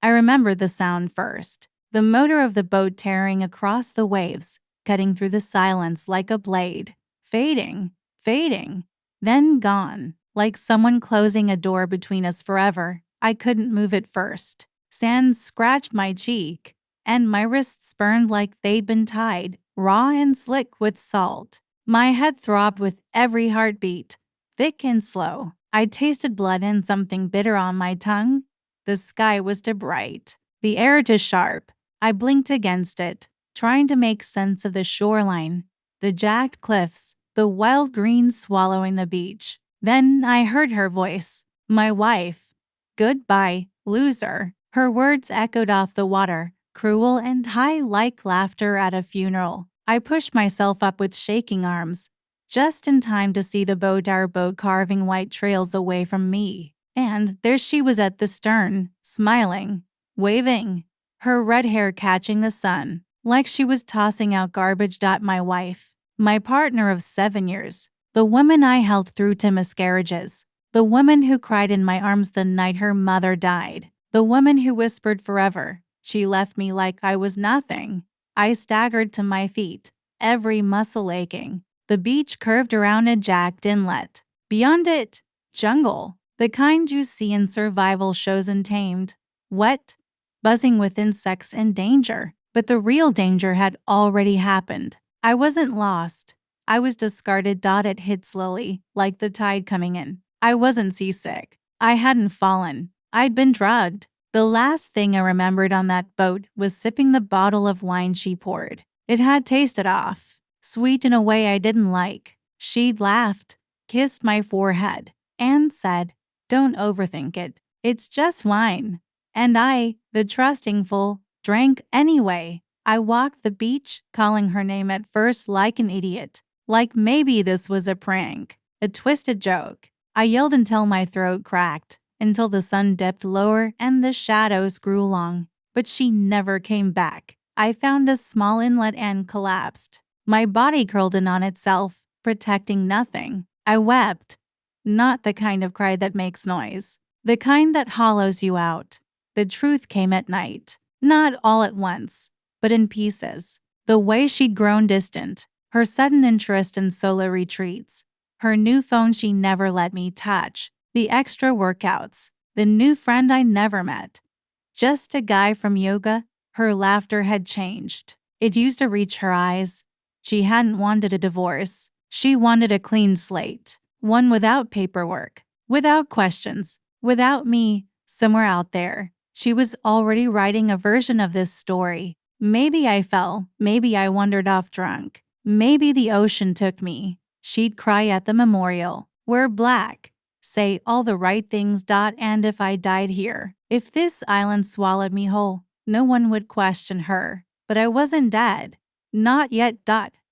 I remember the sound first. The motor of the boat tearing across the waves, cutting through the silence like a blade. Fading, fading, then gone, like someone closing a door between us forever. I couldn't move at first. Sand scratched my cheek, and my wrists burned like they'd been tied, raw and slick with salt. My head throbbed with every heartbeat, thick and slow. I tasted blood and something bitter on my tongue. The sky was too bright, the air too sharp. I blinked against it, trying to make sense of the shoreline, the jagged cliffs, the wild green swallowing the beach. Then I heard her voice, my wife. "Goodbye, loser." Her words echoed off the water, cruel and high like laughter at a funeral. I pushed myself up with shaking arms, just in time to see our boat carving white trails away from me. And there she was at the stern, smiling, waving, her red hair catching the sun, like she was tossing out garbage. My wife, my partner of 7 years, the woman I held through to miscarriages, the woman who cried in my arms the night her mother died, the woman who whispered forever. She left me like I was nothing. I staggered to my feet, every muscle aching. The beach curved around a jagged inlet. Beyond it, jungle, the kind you see in survival shows Untamed. Wet, buzzing with insects and danger. But the real danger had already happened. I wasn't lost. I was discarded. It hit slowly, like the tide coming in. I wasn't seasick. I hadn't fallen. I'd been drugged. The last thing I remembered on that boat was sipping the bottle of wine she poured. It had tasted off, sweet in a way I didn't like. She'd laughed, kissed my forehead, and said, "Don't overthink it. It's just wine." And I, the trusting fool, drank anyway. I walked the beach, calling her name at first like an idiot, like maybe this was a prank, a twisted joke. I yelled until my throat cracked, until the sun dipped lower and the shadows grew long. But she never came back. I found a small inlet and collapsed. My body curled in on itself, protecting nothing. I wept. Not the kind of cry that makes noise. The kind that hollows you out. The truth came at night. Not all at once, but in pieces. The way she'd grown distant, her sudden interest in solo retreats, her new phone she never let me touch, the extra workouts, the new friend I never met. Just a guy from yoga. Her laughter had changed. It used to reach her eyes. She hadn't wanted a divorce. She wanted a clean slate, one without paperwork, without questions, without me somewhere out there. She was already writing a version of this story. Maybe I fell, maybe I wandered off drunk, maybe the ocean took me. She'd cry at the memorial, wear black, say all the right things. And if I died here, if this island swallowed me whole, no one would question her. But I wasn't dead. Not yet.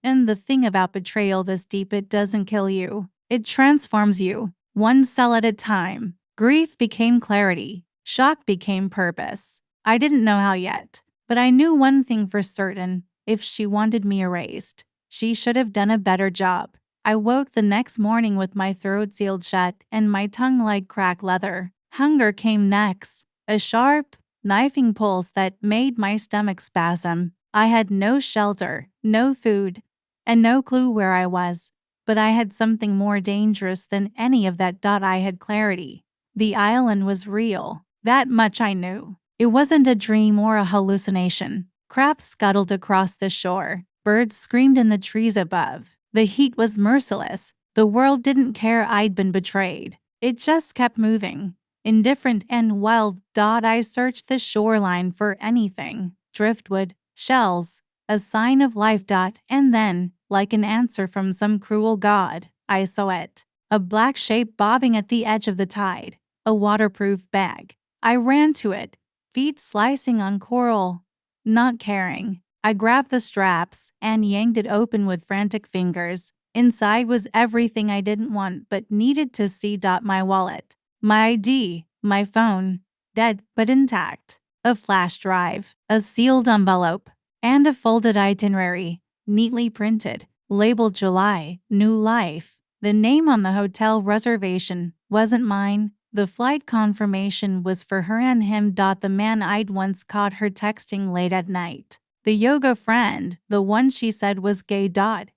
And the thing about betrayal this deep, it doesn't kill you. It transforms you, one cell at a time. Grief became clarity. Shock became purpose. I didn't know how yet, but I knew one thing for certain. If she wanted me erased, she should have done a better job. I woke the next morning with my throat sealed shut and my tongue like cracked leather. Hunger came next, a sharp, knifing pulse that made my stomach spasm. I had no shelter, no food, and no clue where I was. But I had something more dangerous than any of that. I had clarity. The island was real. That much I knew. It wasn't a dream or a hallucination. Crabs scuttled across the shore. Birds screamed in the trees above. The heat was merciless. The world didn't care I'd been betrayed. It just kept moving. Indifferent and wild. I searched the shoreline for anything. Driftwood, shells, a sign of life. And then, like an answer from some cruel god, I saw it. A black shape bobbing at the edge of the tide. A waterproof bag. I ran to it, feet slicing on coral, not caring. I grabbed the straps and yanked it open with frantic fingers. Inside was everything I didn't want but needed to see. My wallet, my ID, my phone, dead but intact. A flash drive, a sealed envelope, and a folded itinerary, neatly printed, labeled July, New Life. The name on the hotel reservation wasn't mine. The flight confirmation was for her and him. The man I'd once caught her texting late at night. The yoga friend, the one she said was gay.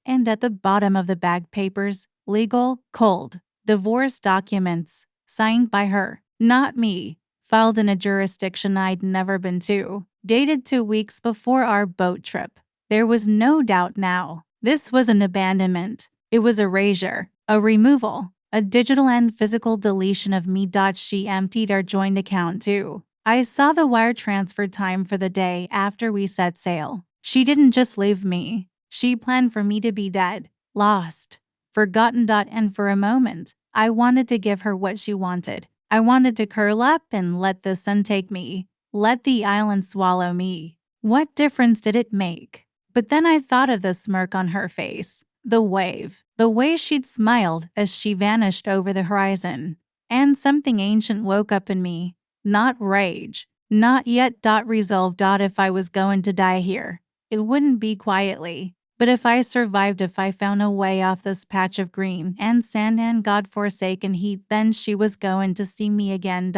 And at the bottom of the bag papers, legal, cold, divorce documents, signed by her, not me, filed in a jurisdiction I'd never been to, dated 2 weeks before our boat trip. There was no doubt now. This was an abandonment. It was erasure, a removal, a digital and physical deletion of me. She emptied our joint account too. I saw the wire transfer time for the day after we set sail. She didn't just leave me. She planned for me to be dead, lost, forgotten. And for a moment, I wanted to give her what she wanted. I wanted to curl up and let the sun take me, let the island swallow me. What difference did it make? But then I thought of the smirk on her face, the way she'd smiled as she vanished over the horizon. And something ancient woke up in me. Not rage, not yet. Resolve. If I was going to die here, it wouldn't be quietly. But if I survived, if I found a way off this patch of green and sand and God-forsaken heat, then she was going to see me again.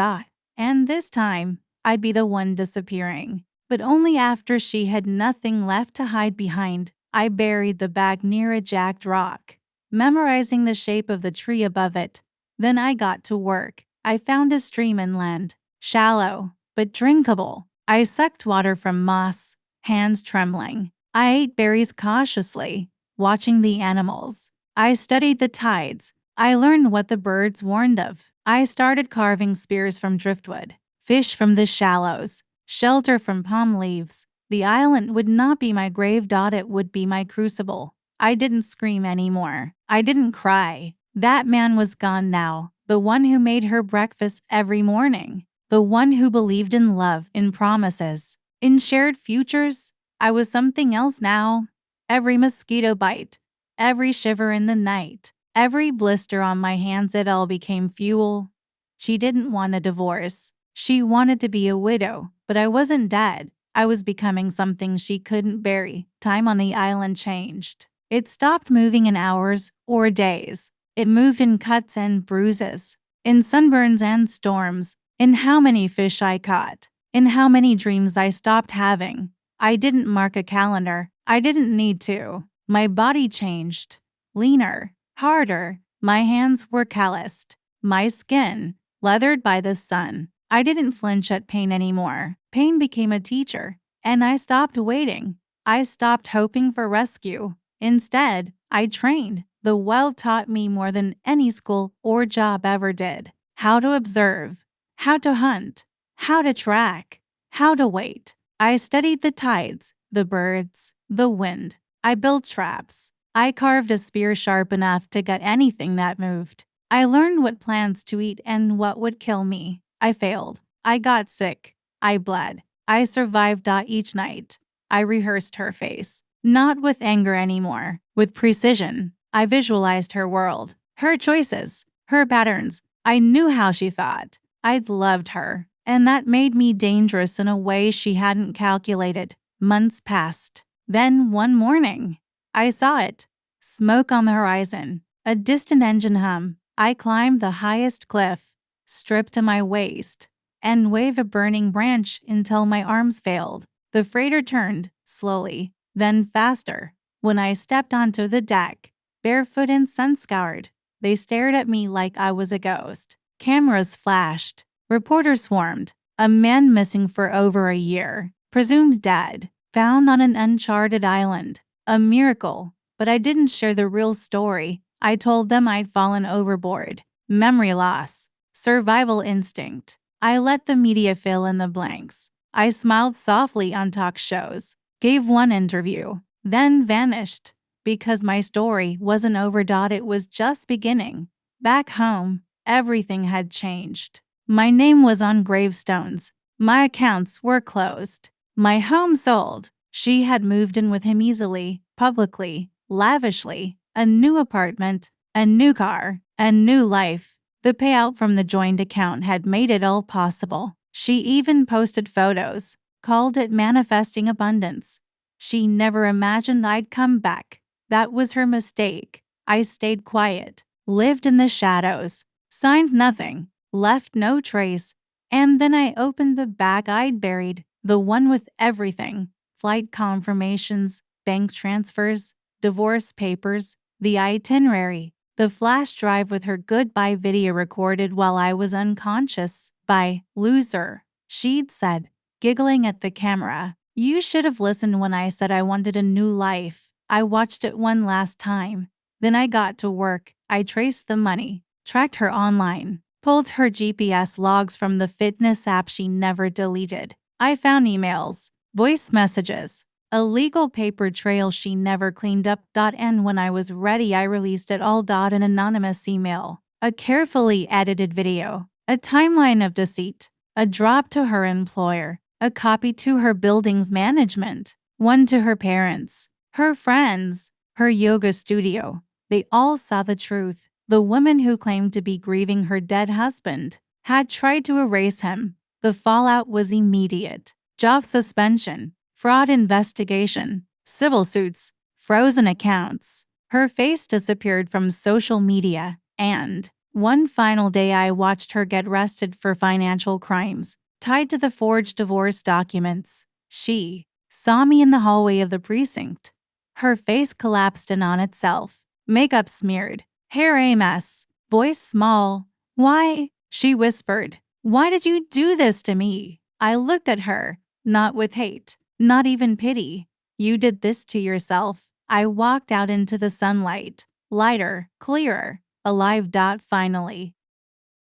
And this time, I'd be the one disappearing. But only after she had nothing left to hide behind. I buried the bag near a jagged rock, memorizing the shape of the tree above it. Then I got to work. I found a stream inland, shallow, but drinkable. I sucked water from moss, hands trembling. I ate berries cautiously, watching the animals. I studied the tides. I learned what the birds warned of. I started carving spears from driftwood, fish from the shallows, shelter from palm leaves. The island would not be my grave. It would be my crucible. I didn't scream anymore. I didn't cry. That man was gone now, the one who made her breakfast every morning, the one who believed in love, in promises, in shared futures. I was something else now. Every mosquito bite, every shiver in the night, every blister on my hands, it all became fuel. She didn't want a divorce. She wanted to be a widow, but I wasn't dead. I was becoming something she couldn't bury. Time on the island changed. It stopped moving in hours or days. It moved in cuts and bruises, in sunburns and storms, in how many fish I caught, in how many dreams I stopped having. I didn't mark a calendar. I didn't need to. My body changed. Leaner, harder. My hands were calloused. My skin, leathered by the sun. I didn't flinch at pain anymore. Pain became a teacher, and I stopped waiting. I stopped hoping for rescue. Instead, I trained. The wild taught me more than any school or job ever did. How to observe, how to hunt, how to track, how to wait. I studied the tides, the birds, the wind. I built traps. I carved a spear sharp enough to gut anything that moved. I learned what plants to eat and what would kill me. I failed. I got sick. I bled. I survived. Each night, I rehearsed her face. Not with anger anymore, with precision. I visualized her world, her choices, her patterns. I knew how she thought. I'd loved her, and that made me dangerous in a way she hadn't calculated. Months passed. Then one morning, I saw it. Smoke on the horizon, a distant engine hum. I climbed the highest cliff, stripped to my waist, and waved a burning branch until my arms failed. The freighter turned, slowly, then faster. When I stepped onto the deck, barefoot and sun-scoured, they stared at me like I was a ghost. Cameras flashed. Reporters swarmed. A man missing for over a year, presumed dead, found on an uncharted island. A miracle. But I didn't share the real story. I told them I'd fallen overboard. Memory loss. Survival instinct. I let the media fill in the blanks. I smiled softly on talk shows, gave one interview, then vanished. Because my story wasn't over. It was just beginning. Back home, everything had changed. My name was on gravestones. My accounts were closed. My home sold. She had moved in with him easily, publicly, lavishly. A new apartment, a new car, a new life. The payout from the joint account had made it all possible. She even posted photos, called it manifesting abundance. She never imagined I'd come back. That was her mistake. I stayed quiet, lived in the shadows, signed nothing, left no trace. And then I opened the bag I'd buried, the one with everything: flight confirmations, bank transfers, divorce papers, the itinerary, the flash drive with her goodbye video recorded while I was unconscious. "Bye, loser," she'd said, giggling at the camera. "You should have listened when I said I wanted a new life. I watched it one last time. Then I got to work. I traced the money, tracked her online, pulled her GPS logs from the fitness app she never deleted. I found emails, voice messages, a legal paper trail she never cleaned up. And when I was ready, I released it all. An anonymous email, a carefully edited video, a timeline of deceit, a drop to her employer, a copy to her building's management, one to her parents, her friends, her yoga studio. They all saw the truth. The woman who claimed to be grieving her dead husband had tried to erase him. The fallout was immediate: job suspension, fraud investigation, civil suits, frozen accounts. Her face disappeared from social media, and one final day I watched her get arrested for financial crimes tied to the forged divorce documents. She saw me in the hallway of the precinct. Her face collapsed in on itself, makeup smeared, hair a mess, voice small. "Why?" she whispered. "Why did you do this to me?" I looked at her, not with hate, not even pity. "You did this to yourself." I walked out into the sunlight, lighter, clearer, alive. Finally,